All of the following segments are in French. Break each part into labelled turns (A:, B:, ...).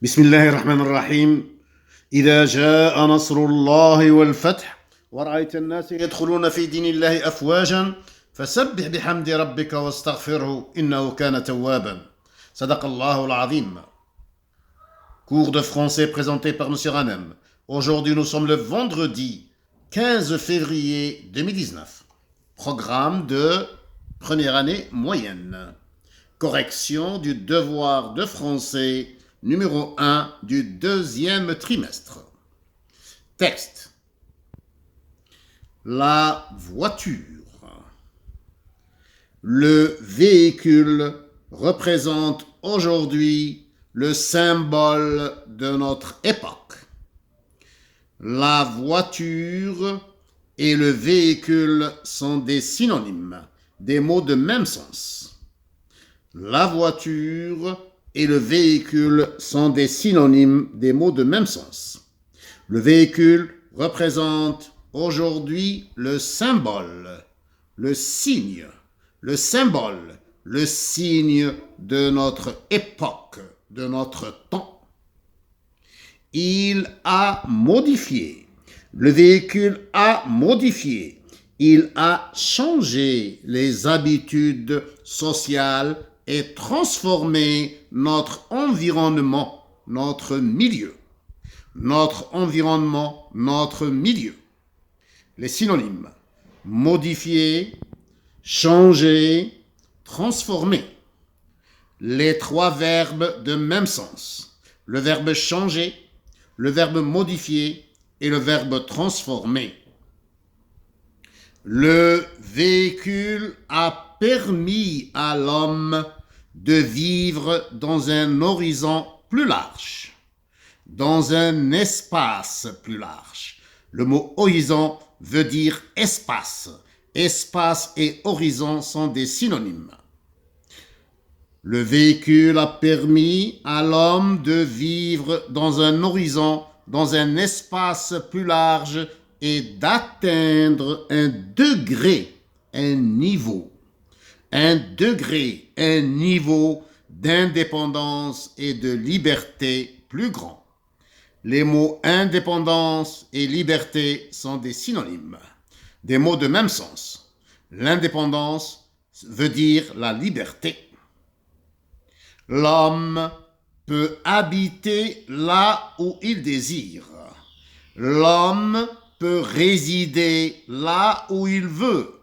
A: بسم الله الرحمن الرحيم إذا جاء نصر الله والفتح ورأيت الناس يدخلون في دين الله أفواجا فسبح بحمد ربك واستغفره إنه كان توابا صدق الله العظيم. Cours de français présenté par Monsieur Hanem. Aujourd'hui nous sommes le vendredi 15 février 2019. Programme de première année moyenne. Correction du devoir de français numéro 1 du deuxième trimestre. Texte. La voiture. Le véhicule représente aujourd'hui le symbole de notre époque. La voiture et le véhicule sont des synonymes, des mots de même sens. La voiture et le véhicule sont des synonymes, des mots de même sens. Le véhicule représente aujourd'hui le symbole, le signe, le symbole, le signe de notre époque, de notre temps. Il a modifié, le véhicule a modifié, il a changé les habitudes sociales et transformé notre environnement, notre milieu. Notre environnement, notre milieu. Les synonymes. Modifier, changer, transformer. Les trois verbes de même sens. Le verbe changer, le verbe modifier et le verbe transformer. Le véhicule a permis à l'homme de vivre dans un horizon plus large, dans un espace plus large. Le mot horizon veut dire espace. Espace et horizon sont des synonymes. Le véhicule a permis à l'homme de vivre dans un horizon, dans un espace plus large et d'atteindre un degré, un niveau d'indépendance et de liberté plus grand. Les mots indépendance et liberté sont des synonymes, des mots de même sens. L'indépendance veut dire la liberté. L'homme peut habiter là où il désire. L'homme peut résider là où il veut.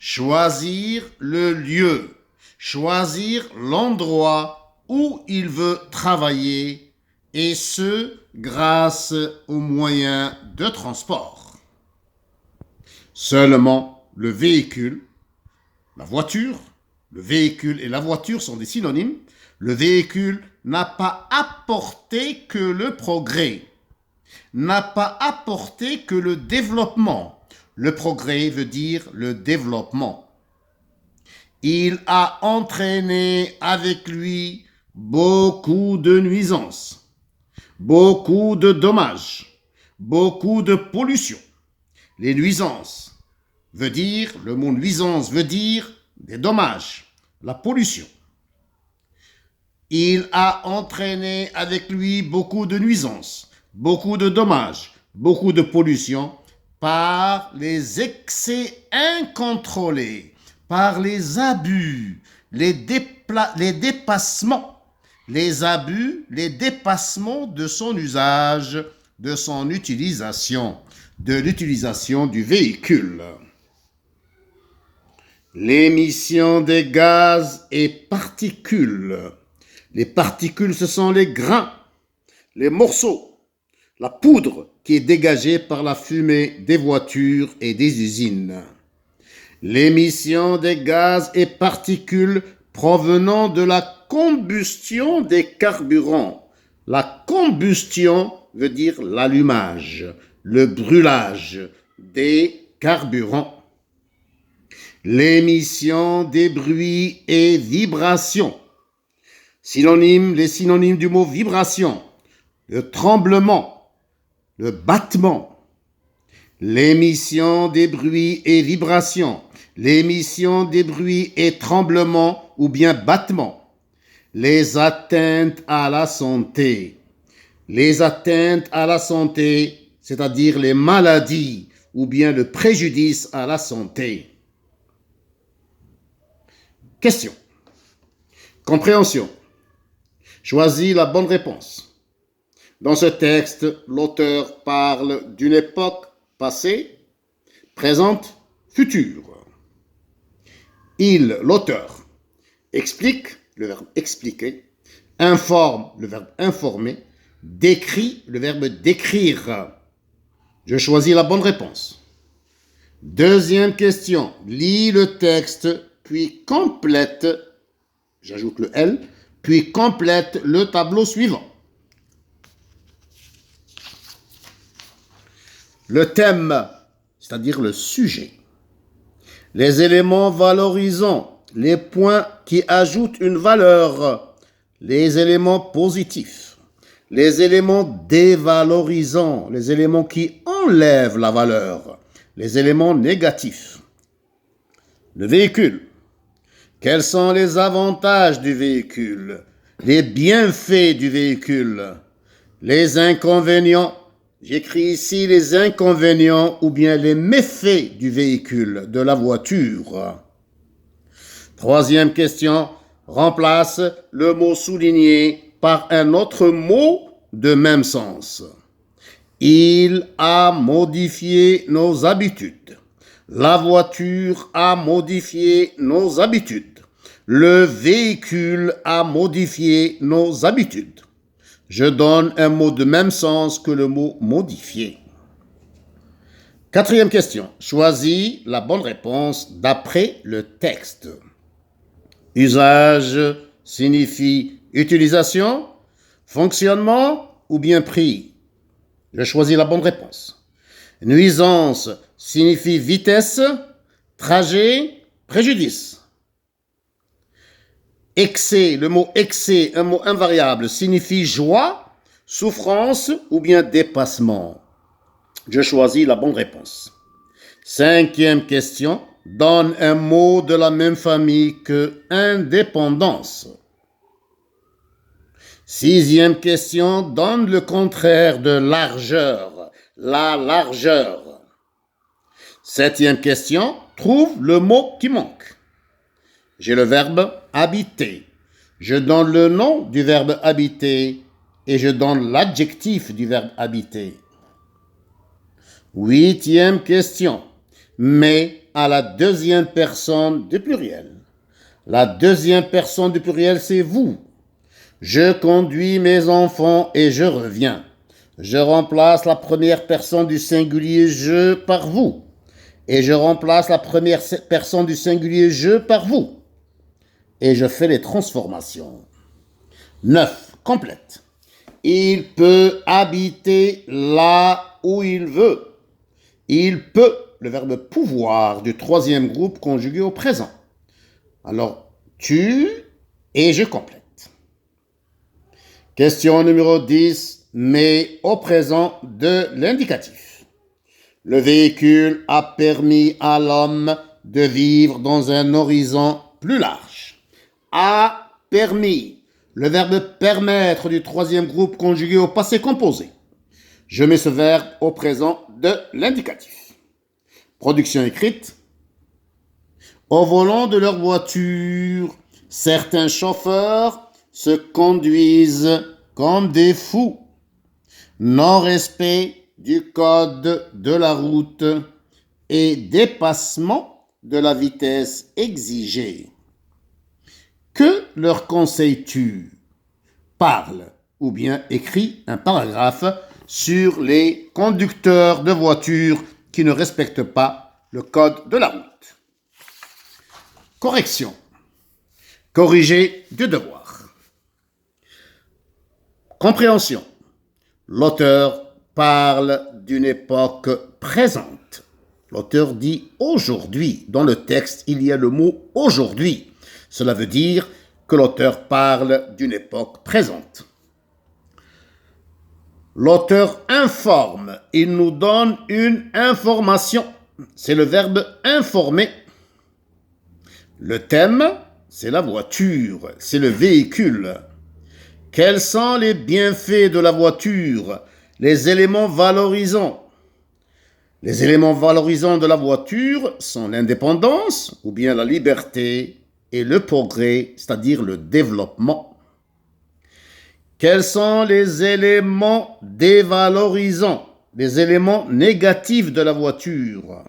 A: Choisir le lieu, choisir l'endroit où il veut travailler, et ce, grâce aux moyens de transport. Seulement, le véhicule, la voiture, le véhicule et la voiture sont des synonymes. Le véhicule n'a pas apporté que le progrès, n'a pas apporté que le développement. Le progrès veut dire le développement. Il a entraîné avec lui beaucoup de nuisances, beaucoup de dommages, beaucoup de pollution. Les nuisances veut dire, le mot nuisance veut dire des dommages, la pollution. Il a entraîné avec lui beaucoup de nuisances, beaucoup de dommages, beaucoup de pollution, par les excès incontrôlés, par les abus, les dépassements, les abus, les dépassements de son usage, de son utilisation, de l'utilisation du véhicule. L'émission des gaz et particules. Les particules, ce sont les grains, les morceaux, la poudre qui est dégagée par la fumée des voitures et des usines. L'émission des gaz et particules provenant de la combustion des carburants. La combustion veut dire l'allumage, le brûlage des carburants. L'émission des bruits et vibrations. Synonymes, les synonymes du mot vibration, le tremblement, le battement, l'émission des bruits et vibrations, l'émission des bruits et tremblements ou bien battements, les atteintes à la santé. Les atteintes à la santé, c'est-à-dire les maladies ou bien le préjudice à la santé. Question. Compréhension. Choisis la bonne réponse. Dans ce texte, l'auteur parle d'une époque passée, présente, future. L'auteur, explique, le verbe expliquer, informe, le verbe informer, décrit, le verbe décrire. Je choisis la bonne réponse. Deuxième question. Lis le texte, puis complète, j'ajoute le L, puis complète le tableau suivant. Le thème, c'est-à-dire le sujet. Les éléments valorisants, les points qui ajoutent une valeur, les éléments positifs, les éléments dévalorisants, les éléments qui enlèvent la valeur, les éléments négatifs. Le véhicule. Quels sont les avantages du véhicule? Les bienfaits du véhicule? Les inconvénients? J'écris ici les inconvénients ou bien les méfaits du véhicule, de la voiture. Troisième question, remplace le mot souligné par un autre mot de même sens. Il a modifié nos habitudes. La voiture a modifié nos habitudes. Le véhicule a modifié nos habitudes. Je donne un mot de même sens que le mot modifié. Quatrième question. Choisis la bonne réponse d'après le texte. Usage signifie utilisation, fonctionnement ou bien prix. Je choisis la bonne réponse. Nuisance signifie vitesse, trajet, préjudice. Excès, le mot excès, un mot invariable, signifie joie, souffrance ou bien dépassement. Je choisis la bonne réponse. Cinquième question, donne un mot de la même famille que indépendance. Sixième question, donne le contraire de largeur, la largeur. Septième question, trouve le mot qui manque. J'ai le verbe habiter. Je donne le nom du verbe habiter et je donne l'adjectif du verbe habiter. Huitième question. Mais à la deuxième personne du pluriel. La deuxième personne du pluriel, c'est vous. Je conduis mes enfants et je reviens. Je remplace la première personne du singulier je par vous. Et je remplace la première personne du singulier je par vous. Et je fais les transformations. 9. Complète. Il peut habiter là où il veut. Il peut, le verbe pouvoir du troisième groupe conjugué au présent. Alors, tu et je complète. Question numéro 10, mais au présent de l'indicatif. Le véhicule a permis à l'homme de vivre dans un horizon plus large. A permis, le verbe permettre du troisième groupe conjugué au passé composé. Je mets ce verbe au présent de l'indicatif. Production écrite. Au volant de leur voiture, certains chauffeurs se conduisent comme des fous. Non-respect du code de la route et dépassement de la vitesse exigée. Que leur conseilles-tu? Parle ou bien écris un paragraphe sur les conducteurs de voitures qui ne respectent pas le code de la route. Correction. Corriger du devoir. Compréhension. L'auteur parle d'une époque présente. L'auteur dit aujourd'hui. Dans le texte, il y a le mot aujourd'hui. Cela veut dire que l'auteur parle d'une époque présente. L'auteur informe. Il nous donne une information. C'est le verbe informer. Le thème, c'est la voiture, c'est le véhicule. Quels sont les bienfaits de la voiture? Les éléments valorisants. Les éléments valorisants de la voiture sont l'indépendance ou bien la liberté et le progrès, c'est-à-dire le développement. Quels sont les éléments dévalorisants, les éléments négatifs de la voiture?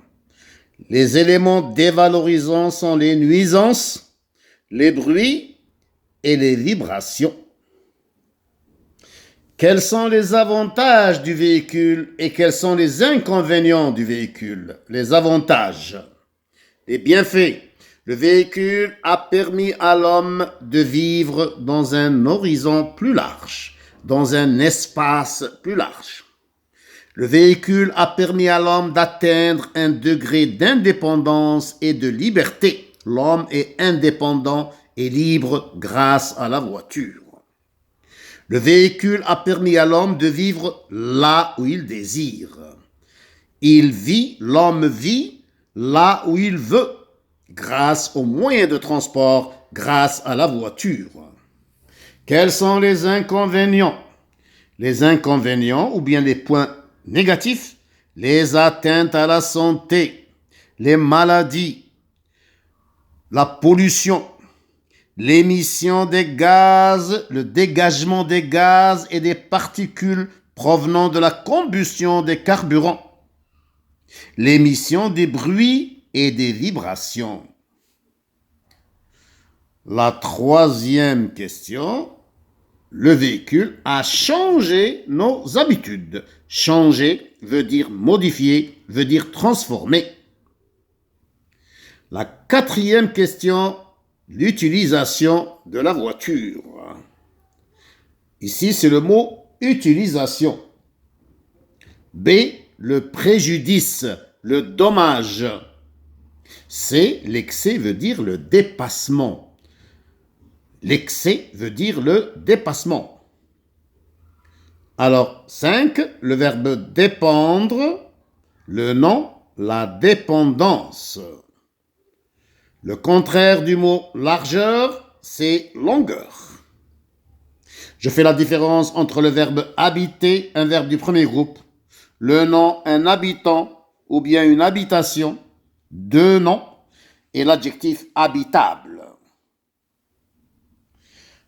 A: Les éléments dévalorisants sont les nuisances, les bruits et les vibrations. Quels sont les avantages du véhicule et quels sont les inconvénients du véhicule? Les avantages, les bienfaits. Le véhicule a permis à l'homme de vivre dans un horizon plus large, dans un espace plus large. Le véhicule a permis à l'homme d'atteindre un degré d'indépendance et de liberté. L'homme est indépendant et libre grâce à la voiture. Le véhicule a permis à l'homme de vivre là où il désire. L'homme vit là où il veut, grâce aux moyens de transport, grâce à la voiture. Quels sont les inconvénients? Les inconvénients, ou bien les points négatifs, les atteintes à la santé, les maladies, la pollution, l'émission des gaz, le dégagement des gaz et des particules provenant de la combustion des carburants, l'émission des bruits et des vibrations. La troisième question, le véhicule a changé nos habitudes. Changer veut dire modifier, veut dire transformer. La quatrième question, l'utilisation de la voiture. Ici, c'est le mot utilisation. B, le préjudice, le dommage. C, l'excès veut dire le dépassement. L'excès veut dire le dépassement. Alors, 5, le verbe dépendre, le nom, la dépendance. Le contraire du mot largeur, c'est longueur. Je fais la différence entre le verbe habiter, un verbe du premier groupe, le nom, un habitant ou bien une habitation, deux noms, et l'adjectif habitable.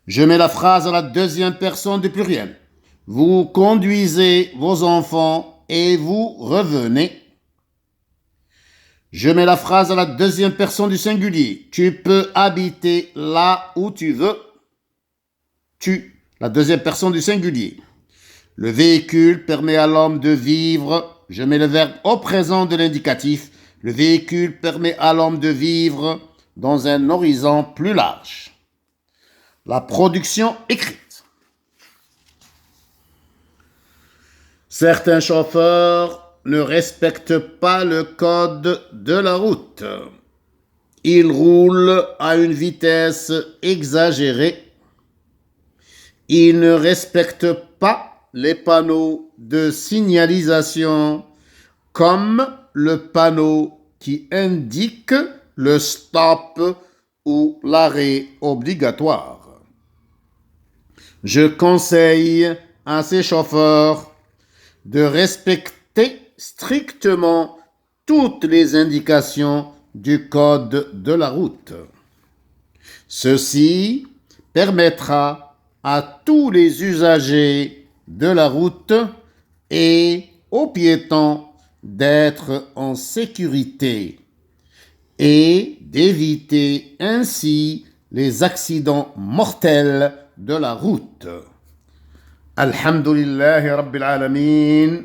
A: Je mets la phrase à la deuxième personne du pluriel. Vous conduisez vos enfants et vous revenez. Je mets la phrase à la deuxième personne du singulier. Tu peux habiter là où tu veux. Tu, la deuxième personne du singulier. Le véhicule permet à l'homme de vivre. Je mets le verbe au présent de l'indicatif. Le véhicule permet à l'homme de vivre dans un horizon plus large. La production écrite. Certains chauffeurs ne respectent pas le code de la route. Ils roulent à une vitesse exagérée. Ils ne respectent pas les panneaux de signalisation comme le panneau qui indique le stop ou l'arrêt obligatoire. Je conseille à ces chauffeurs de respecter strictement toutes les indications du code de la route. Ceci permettra à tous les usagers de la route et aux piétons d'être en sécurité et d'éviter ainsi les accidents mortels de la route. Alhamdulillahi Rabbil Alamin.